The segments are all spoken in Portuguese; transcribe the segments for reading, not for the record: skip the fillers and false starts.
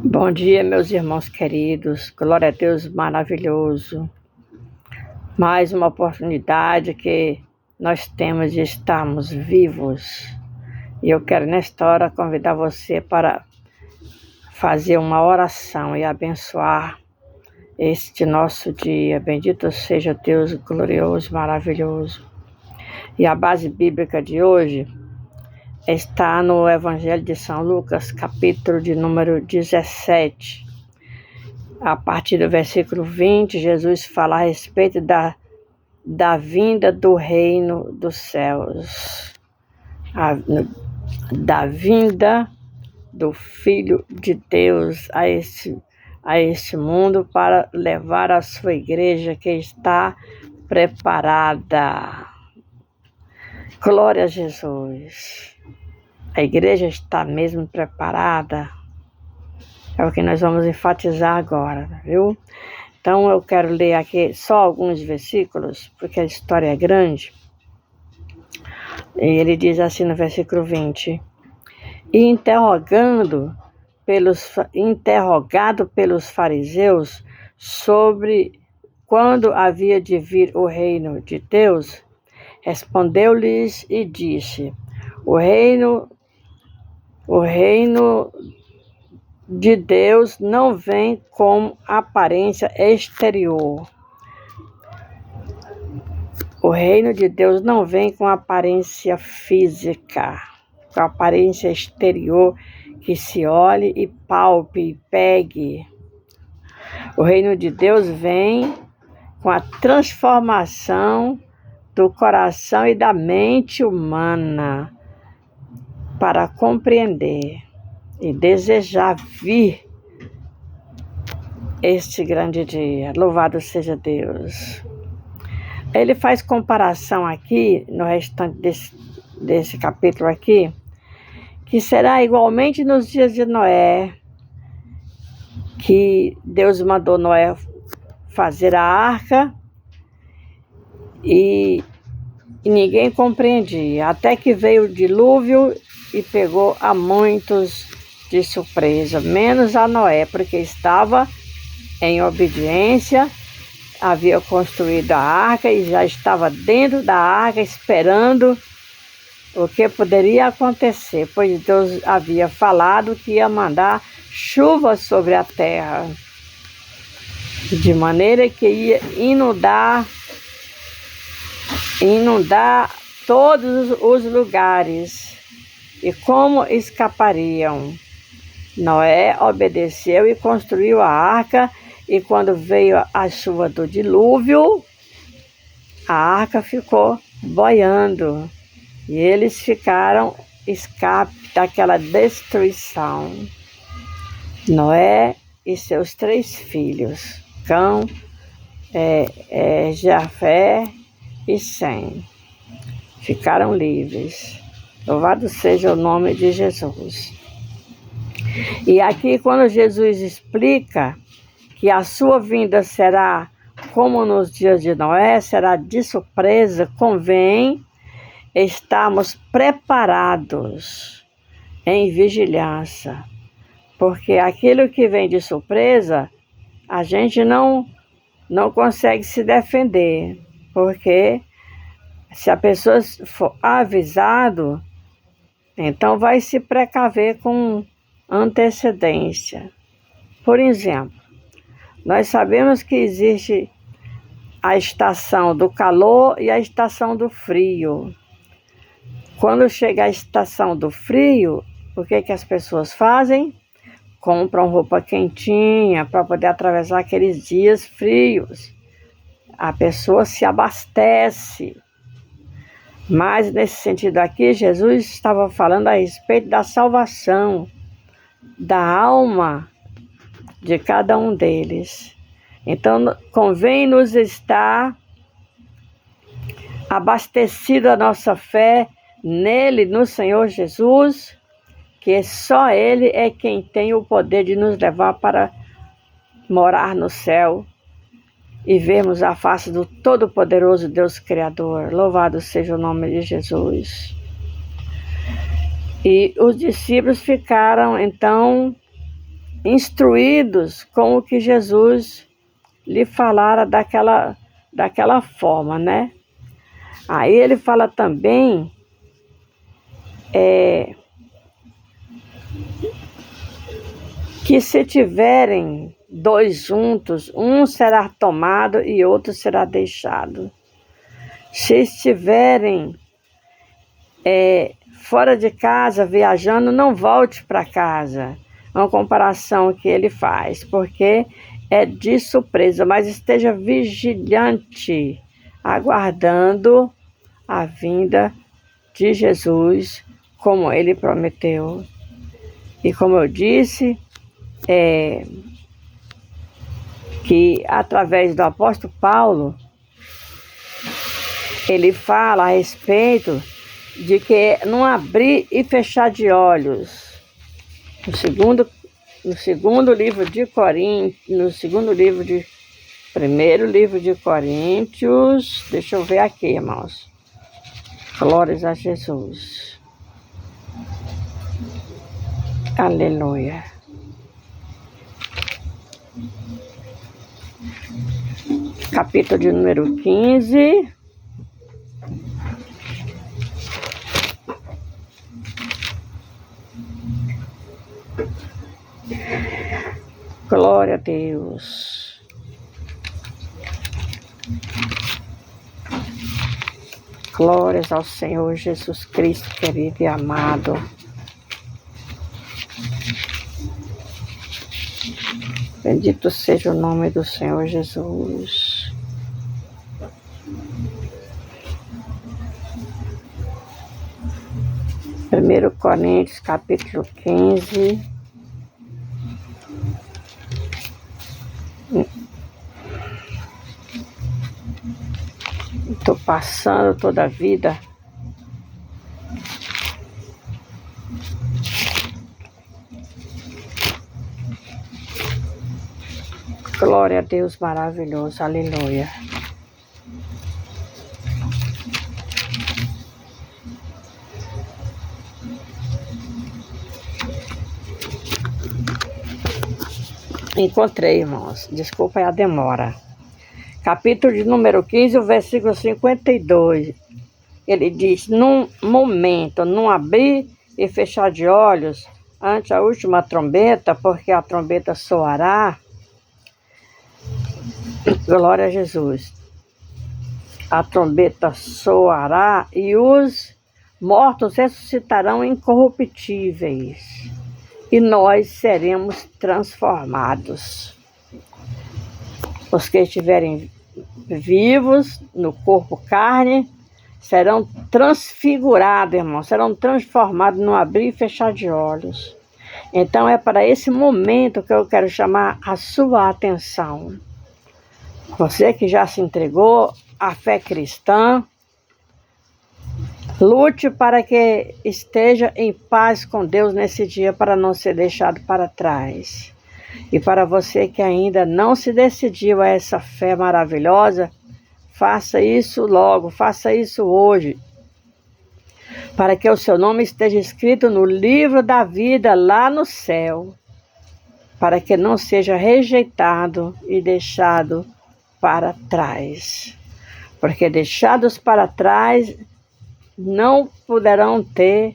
Bom dia, meus irmãos queridos. Glória a Deus maravilhoso. Mais uma oportunidade que nós temos de estarmos vivos. E eu quero, nesta hora, convidar você para fazer uma oração e abençoar este nosso dia. Bendito seja Deus glorioso, maravilhoso. E a base bíblica de hoje está no Evangelho de São Lucas, capítulo de número 17. A partir do versículo 20, Jesus fala a respeito da vinda do reino dos céus, da vinda do Filho de Deus a esse mundo para levar a sua igreja que está preparada. Glória a Jesus. A igreja está mesmo preparada. É o que nós vamos enfatizar agora, viu? Então eu quero ler aqui só alguns versículos, porque a história é grande. E ele diz assim no versículo 20: E interrogado pelos fariseus sobre quando havia de vir o reino de Deus, respondeu-lhes e disse: O reino de Deus não vem com aparência exterior. O reino de Deus não vem com aparência física, com aparência exterior que se olhe e palpe e pegue. O reino de Deus vem com a transformação do coração e da mente humana para compreender e desejar vir este grande dia. Louvado seja Deus. Ele faz comparação aqui, no restante desse capítulo aqui, que será igualmente nos dias de Noé, que Deus mandou Noé fazer a arca e ninguém compreendia, até que veio o dilúvio e pegou a muitos de surpresa, menos a Noé, porque estava em obediência, havia construído a arca e já estava dentro da arca esperando o que poderia acontecer, pois Deus havia falado que ia mandar chuva sobre a terra, de maneira que ia inundar todos os lugares. E como escapariam? Noé obedeceu e construiu a arca, e quando veio a chuva do dilúvio, a arca ficou boiando, e eles ficaram escape daquela destruição. Noé e seus 3 filhos, Cão, Jafé e Sem, ficaram livres. Louvado seja o nome de Jesus. E aqui, quando Jesus explica que a sua vinda será como nos dias de Noé, será de surpresa, convém estarmos preparados em vigilância, porque aquilo que vem de surpresa, a gente não consegue se defender, porque se a pessoa for avisado, então vai se precaver com antecedência. Por exemplo, nós sabemos que existe a estação do calor e a estação do frio. Quando chega a estação do frio, o que as pessoas fazem? Compram roupa quentinha para poder atravessar aqueles dias frios. A pessoa se abastece. Mas nesse sentido aqui, Jesus estava falando a respeito da salvação da alma de cada um deles. Então, convém nos estar abastecido a nossa fé nele, no Senhor Jesus, que só Ele é quem tem o poder de nos levar para morar no céu e vermos a face do Todo-Poderoso Deus Criador. Louvado seja o nome de Jesus. E os discípulos ficaram, então, instruídos com o que Jesus lhe falara daquela forma, né? Aí ele fala também que se tiverem dois juntos, um será tomado e outro será deixado. Se estiverem fora de casa, viajando, não volte para casa. É uma comparação que ele faz, porque é de surpresa, mas esteja vigilante, aguardando a vinda de Jesus, como ele prometeu. E como eu disse, que através do apóstolo Paulo, ele fala a respeito de que não abrir e fechar de olhos. No segundo livro de Coríntios, primeiro livro de Coríntios, deixa eu ver aqui, irmãos. Glórias a Jesus. Aleluia. Capítulo de número 15. Glória a Deus. Glórias ao Senhor Jesus Cristo, querido e amado. Bendito seja o nome do Senhor Jesus. Primeiro Coríntios, capítulo 15. Estou passando toda a vida. Glória a Deus maravilhoso, aleluia. Encontrei, irmãos. Desculpa a demora. Capítulo de número 15, o versículo 52. Ele diz: num momento, não abrir e fechar de olhos ante a última trombeta, porque a trombeta soará. Glória a Jesus. A trombeta soará e os mortos ressuscitarão incorruptíveis, e nós seremos transformados. Os que estiverem vivos no corpo carne serão transfigurados, irmãos, serão transformados no abrir e fechar de olhos. Então é para esse momento que eu quero chamar a sua atenção. Você que já se entregou à fé cristã, lute para que esteja em paz com Deus nesse dia, para não ser deixado para trás. E para você que ainda não se decidiu a essa fé maravilhosa, faça isso logo, faça isso hoje, para que o seu nome esteja escrito no livro da vida lá no céu, para que não seja rejeitado e deixado para trás. Porque deixados para trás não poderão ter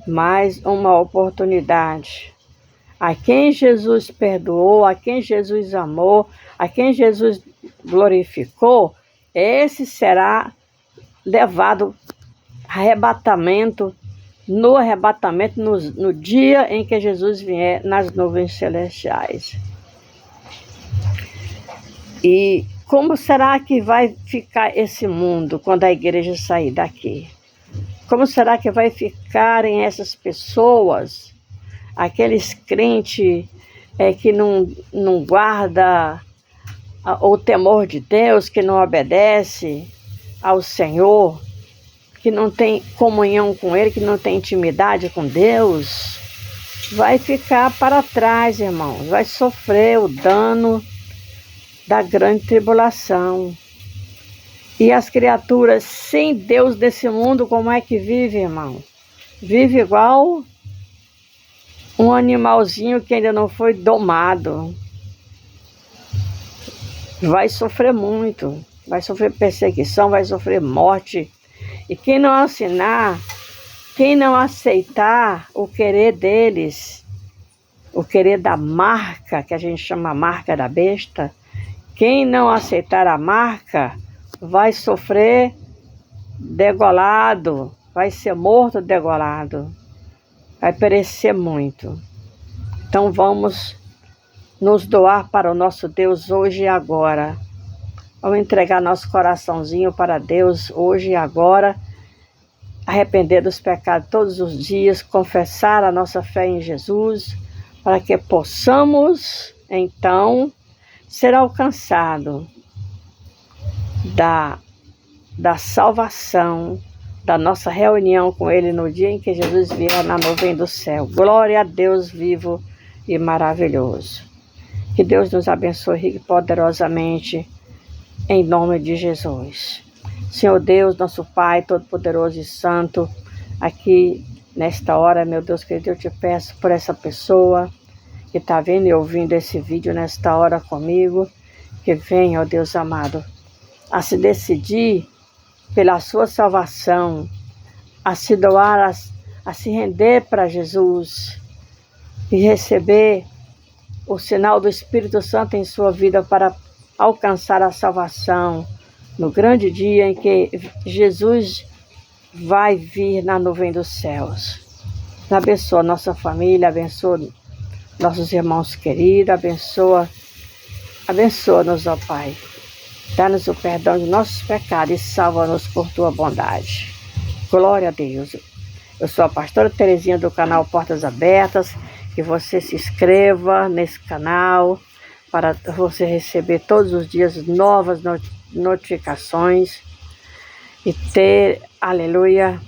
mais uma oportunidade. A quem Jesus perdoou, a quem Jesus amou, a quem Jesus glorificou, esse será levado no arrebatamento, no dia em que Jesus vier nas nuvens celestiais. E como será que vai ficar esse mundo quando a igreja sair daqui? Como será que vai ficarem essas pessoas, aqueles crentes que não guarda o temor de Deus, que não obedece ao Senhor, que não tem comunhão com Ele, que não tem intimidade com Deus? Vai ficar para trás, irmãos, vai sofrer o dano da grande tribulação. E as criaturas sem Deus desse mundo, como é que vivem, irmão? vive igual um animalzinho que ainda não foi domado. Vai sofrer muito, vai sofrer perseguição, vai sofrer morte. E quem não assinar, quem não aceitar o querer deles, o querer da marca, que a gente chama marca da besta, quem não aceitar a marca vai sofrer degolado, vai ser morto degolado, vai perecer muito. Então vamos nos doar para o nosso Deus hoje e agora. Vamos entregar nosso coraçãozinho para Deus hoje e agora, arrepender dos pecados todos os dias, confessar a nossa fé em Jesus, para que possamos, então, ser alcançados da salvação, da nossa reunião com Ele no dia em que Jesus vier na nuvem do céu. Glória a Deus vivo e maravilhoso. Que Deus nos abençoe rico e poderosamente, em nome de Jesus. Senhor Deus, nosso Pai Todo-Poderoso e Santo, aqui nesta hora, meu Deus querido, eu te peço por essa pessoa que está vendo e ouvindo esse vídeo nesta hora comigo, que venha, ó Deus amado, a se decidir pela sua salvação, a se doar, a se render para Jesus e receber o sinal do Espírito Santo em sua vida para alcançar a salvação no grande dia em que Jesus vai vir na nuvem dos céus. Abençoa nossa família, abençoa nossos irmãos queridos, abençoa-nos, ó Pai. Dá-nos o perdão de nossos pecados e salva-nos por tua bondade. Glória a Deus. Eu sou a pastora Terezinha do canal Portas Abertas. Que você se inscreva nesse canal para você receber todos os dias novas notificações e ter, aleluia,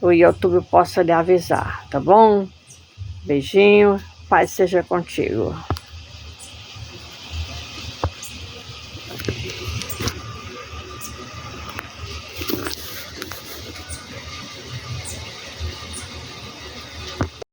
o YouTube possa lhe avisar, tá bom? Beijinho, paz seja contigo.